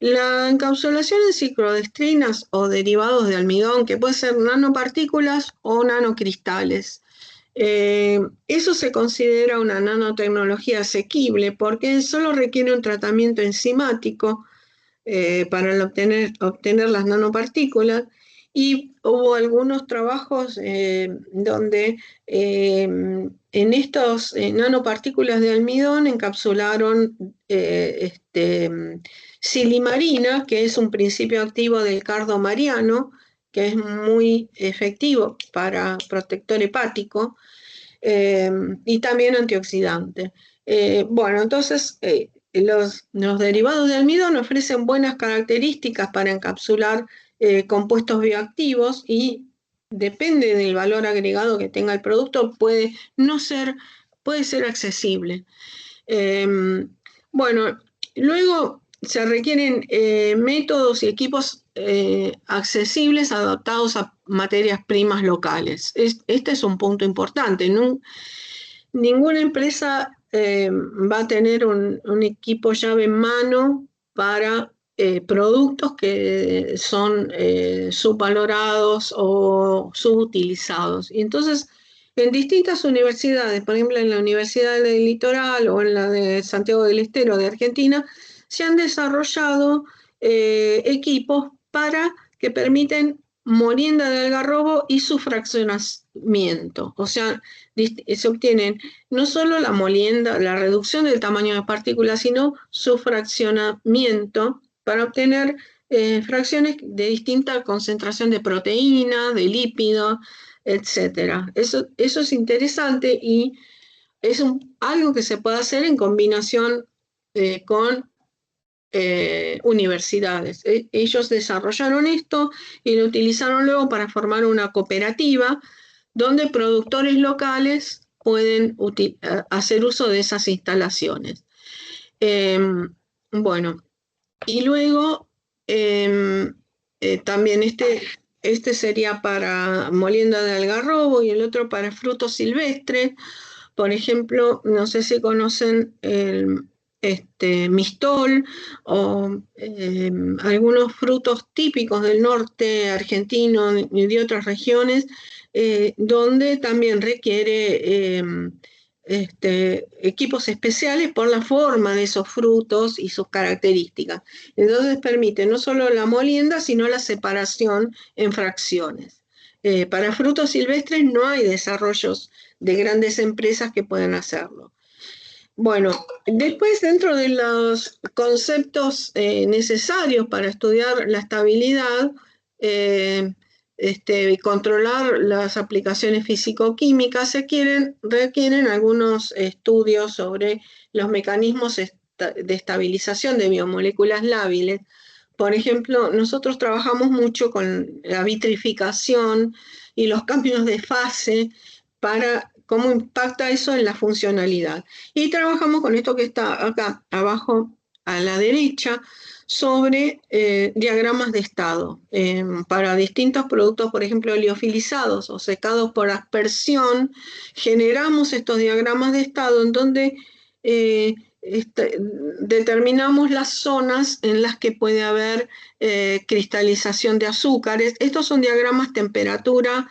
La encapsulación en ciclodestrinas o derivados de almidón, que puede ser nanopartículas o nanocristales. Eso se considera una nanotecnología asequible porque solo requiere un tratamiento enzimático para obtener las nanopartículas, y hubo algunos trabajos donde en estos nanopartículas de almidón encapsularon silimarina, que es un principio activo del cardo mariano, que es muy efectivo para protector hepático y también antioxidante. Bueno, entonces los derivados de almidón ofrecen buenas características para encapsular compuestos bioactivos y depende del valor agregado que tenga el producto, puede ser accesible. Bueno, luego se requieren métodos y equipos accesibles adaptados a materias primas locales. Este es un punto importante. Ninguna empresa va a tener un equipo llave en mano para productos que son subvalorados o subutilizados. Y entonces, en distintas universidades, por ejemplo en la Universidad del Litoral o en la de Santiago del Estero de Argentina, se han desarrollado equipos que permiten molienda de algarrobo y su fraccionamiento. O sea, se obtienen no solo la molienda, la reducción del tamaño de partículas, sino su fraccionamiento para obtener fracciones de distinta concentración de proteína, de lípido, etc. Eso es interesante y es algo que se puede hacer en combinación con universidades. Ellos desarrollaron esto y lo utilizaron luego para formar una cooperativa donde productores locales pueden hacer uso de esas instalaciones. Bueno, y luego también este sería para molienda de algarrobo y el otro para frutos silvestres. Por ejemplo, no sé si conocen el mistol o algunos frutos típicos del norte argentino y de otras regiones, donde también requiere equipos especiales por la forma de esos frutos y sus características. Entonces permite no solo la molienda, sino la separación en fracciones. Para frutos silvestres no hay desarrollos de grandes empresas que pueden hacerlo. Bueno, después dentro de los conceptos necesarios para estudiar la estabilidad y controlar las aplicaciones físico-químicas, requieren algunos estudios sobre los mecanismos de estabilización de biomoléculas lábiles. Por ejemplo, nosotros trabajamos mucho con la vitrificación y los cambios de fase para cómo impacta eso en la funcionalidad. Y trabajamos con esto que está acá abajo a la derecha sobre diagramas de estado para distintos productos, por ejemplo, liofilizados o secados por aspersión. Generamos estos diagramas de estado en donde determinamos las zonas en las que puede haber cristalización de azúcares. Estos son diagramas temperatura,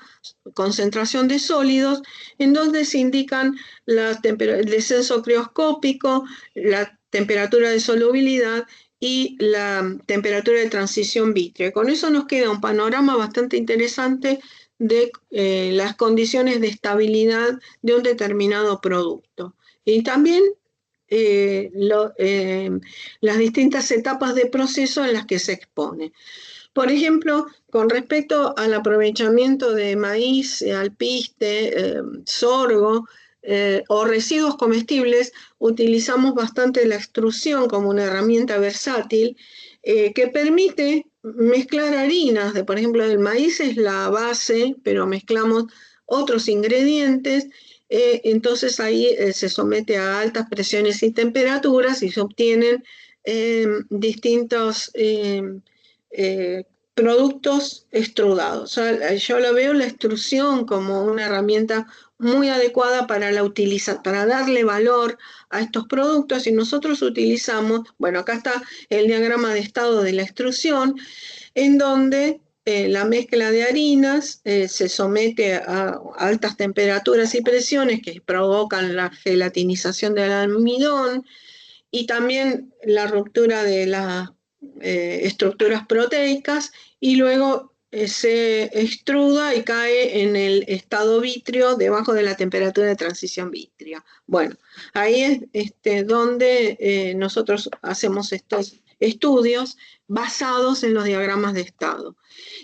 concentración de sólidos, en donde se indican el descenso crioscópico, la temperatura de solubilidad y la temperatura de transición vítrea. Con eso nos queda un panorama bastante interesante de las condiciones de estabilidad de un determinado producto. Y también las distintas etapas de proceso en las que se expone. Por ejemplo, con respecto al aprovechamiento de maíz, alpiste, sorgo o residuos comestibles, utilizamos bastante la extrusión como una herramienta versátil que permite mezclar harinas. Por ejemplo, el maíz es la base, pero mezclamos otros ingredientes. Entonces ahí se somete a altas presiones y temperaturas y se obtienen distintos productos extrudados. O sea, yo lo veo la extrusión como una herramienta muy adecuada para para darle valor a estos productos, y nosotros utilizamos, bueno, acá está el diagrama de estado de la extrusión, en donde la mezcla de harinas se somete a altas temperaturas y presiones que provocan la gelatinización del almidón y también la ruptura de las estructuras proteicas, y luego se extruda y cae en el estado vítreo debajo de la temperatura de transición vítrea. Bueno, ahí es donde nosotros hacemos estos estudios basados en los diagramas de estado.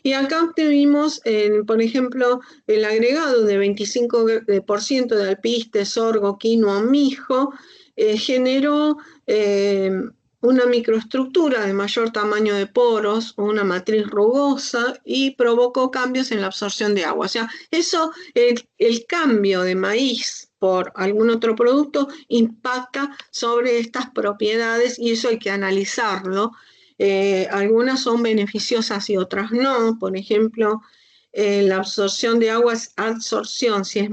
Y acá obtuvimos, por ejemplo, el agregado de 25% de alpiste, sorgo, quinoa, mijo, generó una microestructura de mayor tamaño de poros, una matriz rugosa, y provocó cambios en la absorción de agua. O sea, el cambio de maíz por algún otro producto impacta sobre estas propiedades, y eso hay que analizarlo. Algunas son beneficiosas y otras no. Por ejemplo, la absorción de agua, si es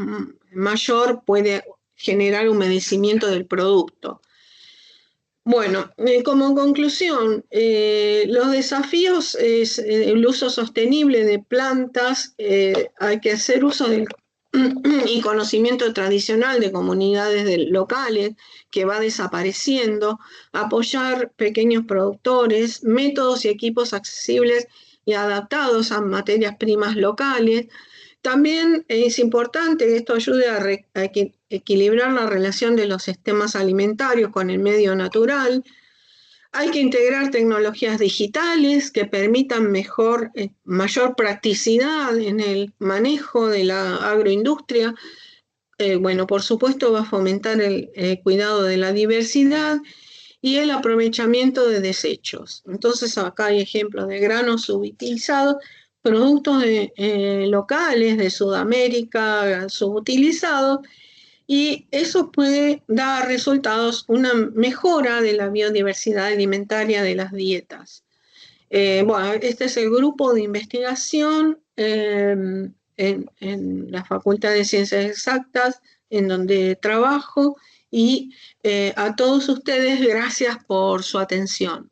mayor, puede generar humedecimiento del producto. Bueno, como conclusión, los desafíos es el uso sostenible de plantas, hay que hacer uso del y conocimiento tradicional de comunidades locales que va desapareciendo, apoyar pequeños productores, métodos y equipos accesibles y adaptados a materias primas locales. También es importante que esto ayude a equilibrar la relación de los sistemas alimentarios con el medio natural. Hay que integrar tecnologías digitales que permitan mayor practicidad en el manejo de la agroindustria. Bueno, por supuesto va a fomentar el cuidado de la diversidad y el aprovechamiento de desechos. Entonces acá hay ejemplos de granos subutilizados, productos locales de Sudamérica subutilizados, y eso puede dar resultados, una mejora de la biodiversidad alimentaria de las dietas. Bueno, este es el grupo de investigación en la Facultad de Ciencias Exactas, en donde trabajo, y a todos ustedes, gracias por su atención.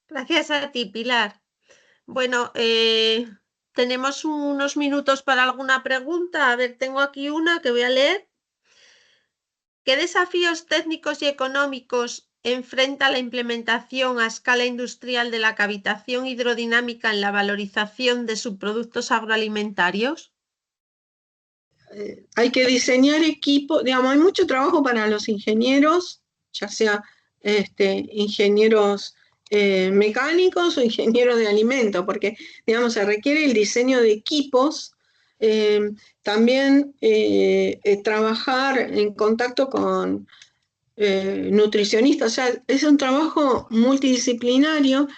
Gracias a ti, Pilar. Bueno, tenemos unos minutos para alguna pregunta. A ver, tengo aquí una que voy a leer. ¿Qué desafíos técnicos y económicos enfrenta la implementación a escala industrial de la cavitación hidrodinámica en la valorización de subproductos agroalimentarios? hay que diseñar equipos, digamos, hay mucho trabajo para los ingenieros, ya sea ingenieros mecánicos o ingenieros de alimentos, porque, digamos, se requiere el diseño de equipos, también trabajar en contacto con nutricionistas, o sea, es un trabajo multidisciplinario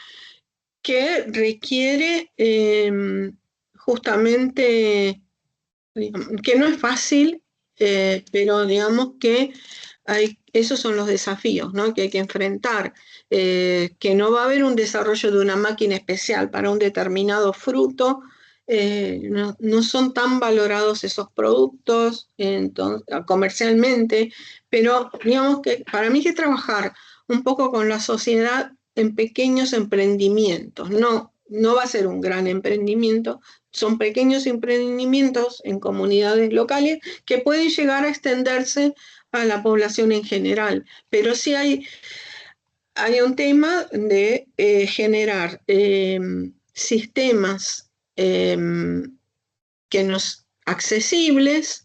que requiere justamente, que no es fácil, pero digamos que esos son los desafíos, ¿no? Que hay que enfrentar, que no va a haber un desarrollo de una máquina especial para un determinado fruto, no son tan valorados esos productos comercialmente, pero digamos que para mí hay que trabajar un poco con la sociedad en pequeños emprendimientos, no va a ser un gran emprendimiento, son pequeños emprendimientos en comunidades locales que pueden llegar a extenderse a la población en general, pero sí hay un tema de generar sistemas que nos accesibles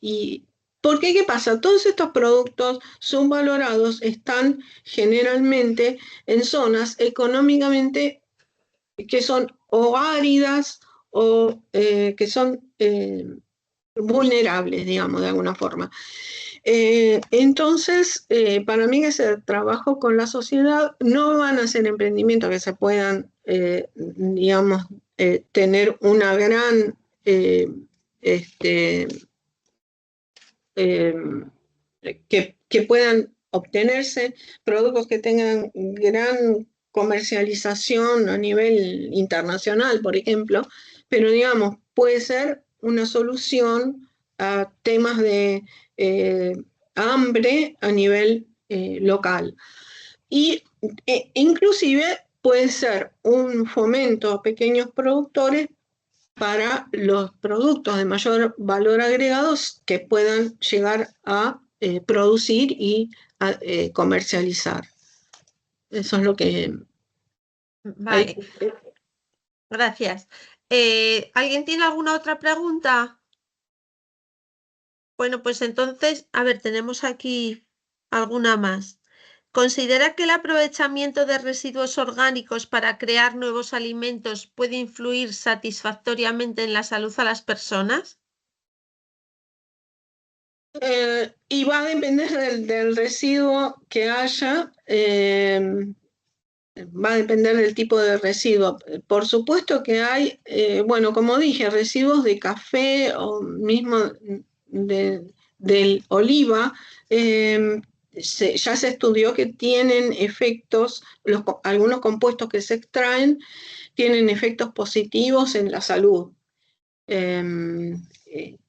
y porque ¿qué pasa? Todos estos productos subvalorados están generalmente en zonas económicamente que son o áridas o que son vulnerables, digamos, de alguna forma. Entonces, para mí ese trabajo con la sociedad no van a ser emprendimientos que se puedan, digamos, tener una gran, este, eh, que puedan obtenerse productos que tengan gran comercialización a nivel internacional, por ejemplo, pero digamos, puede ser una solución a temas de eh, hambre a nivel local. Y inclusive puede ser un fomento a pequeños productores para los productos de mayor valor agregado que puedan llegar a producir y a, comercializar. Eso es lo que hay. Vale, gracias. ¿Alguien tiene alguna otra pregunta? Bueno, pues entonces, a ver, tenemos aquí alguna más. ¿Considera que el aprovechamiento de residuos orgánicos para crear nuevos alimentos puede influir satisfactoriamente en la salud a las personas? Y va a depender del residuo que haya, va a depender del tipo de residuo. Por supuesto que hay, bueno, como dije, residuos de café o mismo del oliva, ya se estudió que tienen efectos, algunos compuestos que se extraen tienen efectos positivos en la salud.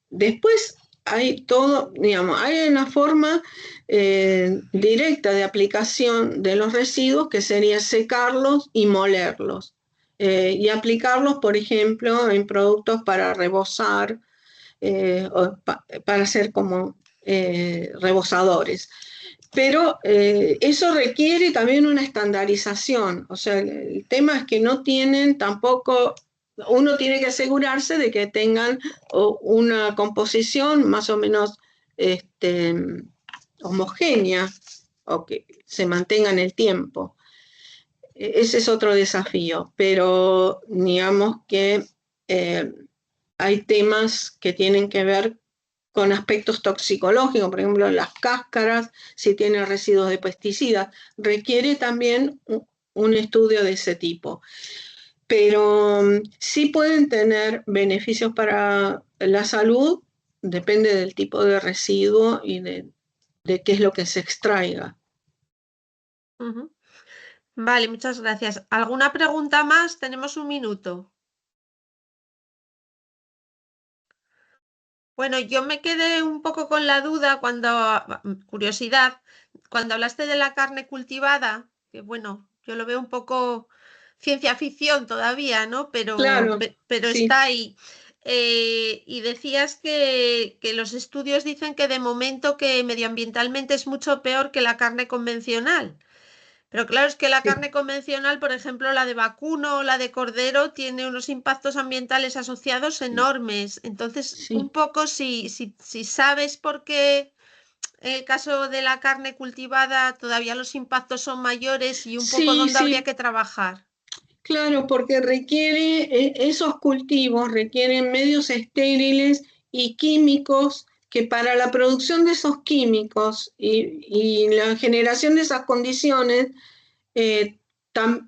Después hay todo, digamos, hay una forma directa de aplicación de los residuos que sería secarlos y molerlos. Y aplicarlos, por ejemplo, en productos para rebozar o para hacer como rebozadores. Pero eso requiere también una estandarización, o sea, el tema es que no tienen tampoco, uno tiene que asegurarse de que tengan una composición más o menos homogénea o que se mantenga en el tiempo. Ese es otro desafío, pero digamos que eh, hay temas que tienen que ver con aspectos toxicológicos, por ejemplo, las cáscaras, si tienen residuos de pesticidas, requiere también un estudio de ese tipo. Pero sí pueden tener beneficios para la salud, depende del tipo de residuo y de qué es lo que se extraiga. Ujú. Vale, muchas gracias. ¿Alguna pregunta más? Tenemos un minuto. Bueno, yo me quedé un poco con la duda cuando, curiosidad, cuando hablaste de la carne cultivada, que bueno, yo lo veo un poco ciencia ficción todavía, ¿no? Claro, Pero sí. está ahí. Y decías que los estudios dicen que de momento que medioambientalmente es mucho peor que la carne convencional. Pero claro, es que la Sí, carne convencional, por ejemplo, la de vacuno o la de cordero, tiene unos impactos ambientales asociados enormes. Entonces, un sí. poco si sabes por qué en el caso de la carne cultivada todavía los impactos son mayores y un poco Sí, dónde habría sí, que trabajar. claro, porque esos cultivos requieren medios estériles y químicos que para la producción de esos químicos y la generación de esas condiciones eh,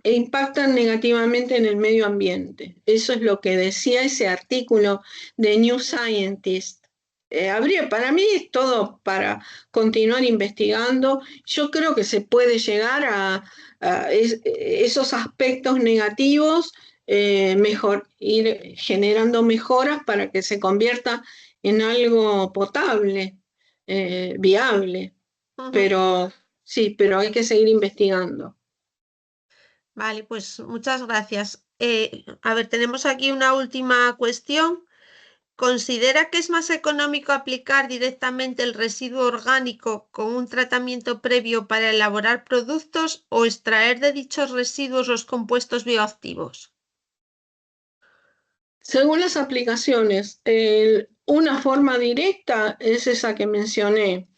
impactan negativamente en el medio ambiente. Eso es lo que decía ese artículo de New Scientist. Para mí es todo para continuar investigando. Yo creo que se puede llegar a esos aspectos negativos, ir generando mejoras para que se convierta en algo potable, viable. Ujú. Pero sí, pero hay que seguir investigando. Vale, pues muchas gracias. A ver, tenemos aquí una última cuestión. ¿Considera que es más económico aplicar directamente el residuo orgánico con un tratamiento previo para elaborar productos o extraer de dichos residuos los compuestos bioactivos? Según las aplicaciones, una forma directa es esa que mencioné,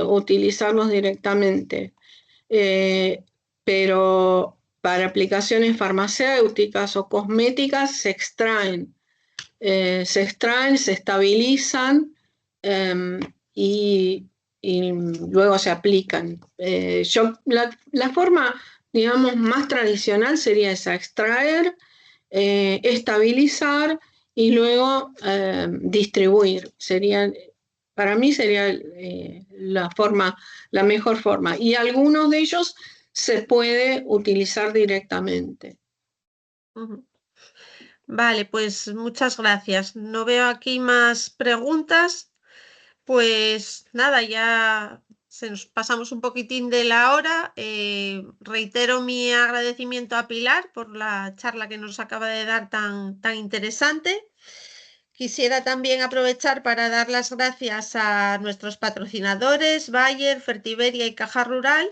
utilizarlos directamente. Eh, pero para aplicaciones farmacéuticas o cosméticas se estabilizan em, y, y luego se aplican. La forma, digamos, más tradicional sería esa, extraer, estabilizar y luego distribuir. Para mí sería la mejor forma. Y algunos de ellos se puede utilizar directamente. Ujú. Vale, pues muchas gracias. No veo aquí más preguntas. Pues nada, ya se nos pasamos un poquitín de la hora. Reitero mi agradecimiento a Pilar por la charla que nos acaba de dar tan interesante. Quisiera también aprovechar para dar las gracias a nuestros patrocinadores, Bayer, Fertiberia y Caja Rural,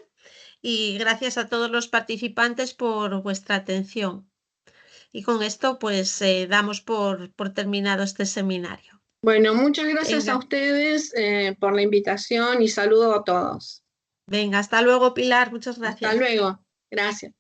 y gracias a todos los participantes por vuestra atención. Y con esto, pues damos por terminado este seminario. Bueno, muchas gracias a Venga, ustedes por la invitación y saludo a todos. venga, hasta luego, Pilar. Muchas Hasta gracias. luego. Gracias.